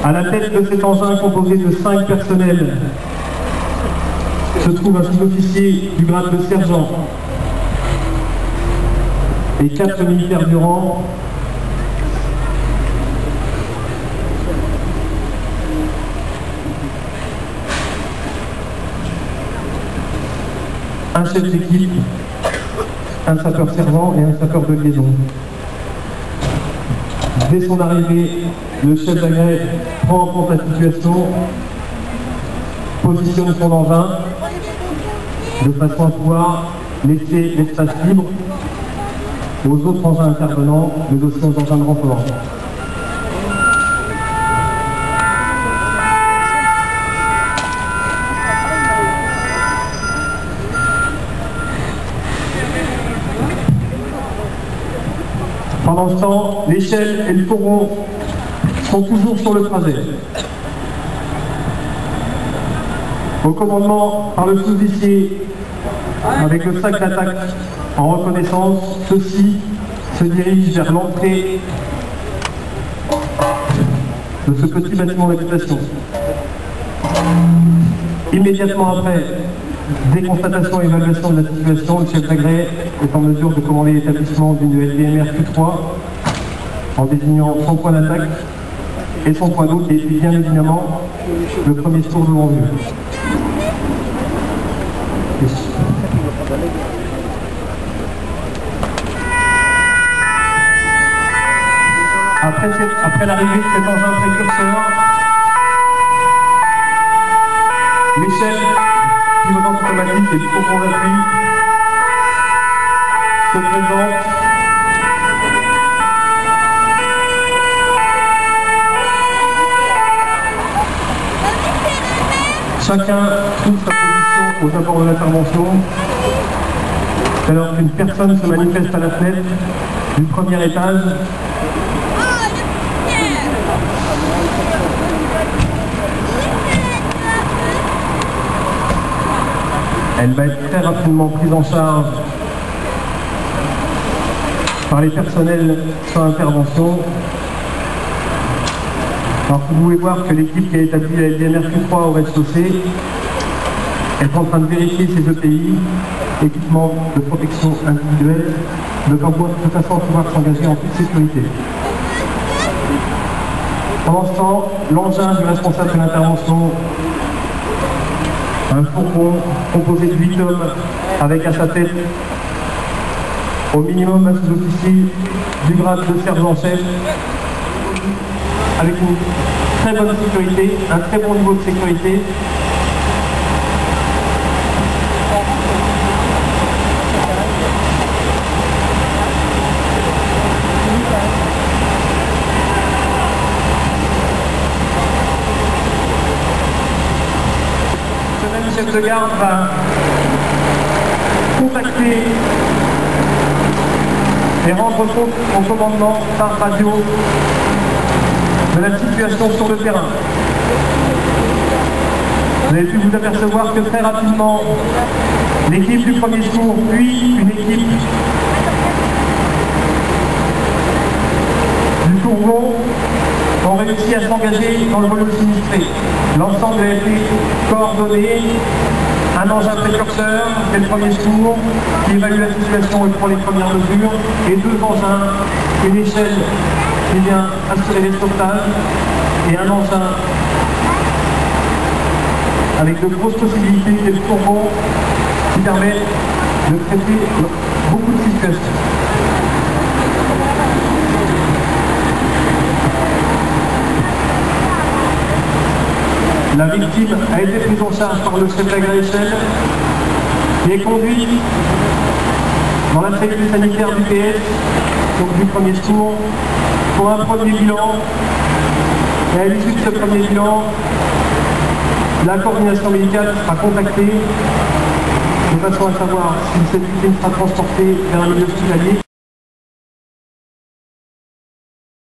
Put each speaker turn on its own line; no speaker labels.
À la tête de cet engin composé de 5 personnels se trouve un sous-officier du grade de sergent et 4 militaires du rang, un chef d'équipe, un sapeur-sergent et un sapeur de liaison. Dès son arrivée, le chef d'agrès prend en compte la situation, positionne son engin de façon à pouvoir laisser l'espace libre aux autres engins intervenants, mais aussi aux engins de renfort. Pendant ce temps, l'échelle et le fourgon sont toujours sur le trajet. Au commandement par le sous-officier avec le sac d'attaque en reconnaissance, ceux-ci se dirigent vers l'entrée de ce petit bâtiment d'habitation. Immédiatement après, déconstatation et évaluation de la situation, le chef d'agrès est en mesure de commander l'établissement d'une LDMR Q3 en désignant son point d'attaque et son point d'eau, qui est bien évidemment le premier secours devant vue. Après l'arrivée de cet engin précurseur, l'échelle pivotant automatique et le fourgon d'appui se présentent. Chacun trouve sa position aux abords de l'intervention, alors qu'une personne se manifeste à la fenêtre du premier étage. Elle va être très rapidement prise en charge par les personnels sur intervention. Alors vous pouvez voir que l'équipe qui a établi la LDMR Q3 au rez-de-chaussée est en train de vérifier ses EPI, équipements de protection individuelle, de façon à pouvoir s'engager en toute sécurité. Pendant ce temps, l'engin du responsable de l'intervention, un fourgon composé de 8 hommes avec à sa tête au minimum un sous-officier du grade de sergent-chef, avec une très bonne sécurité, un très bon niveau de sécurité. Ce même chef de garde va contacter et rendre compte au commandement par radio de la situation sur le terrain. Vous avez pu vous apercevoir que très rapidement, l'équipe du premier secours, puis une équipe du fourgon ont réussi à s'engager dans le volume sinistré. L'ensemble a été coordonné, un engin précurseur, c'est le premier secours, qui évalue la situation et prend les premières mesures, et 2 engins, une échelle qui vient assurer les sauvetages, et un engin avec de grosses possibilités, et le fourgon qui permet de traiter beaucoup de situations. La victime a été prise en charge par le chef d'agrès échelle qui est conduit dans la cellule sanitaire du PS, donc du premier secours, pour un premier bilan. Et à l'issue de ce premier bilan, la coordination médicale sera contactée de façon à savoir si cette victime sera transportée vers un milieu hospitalier.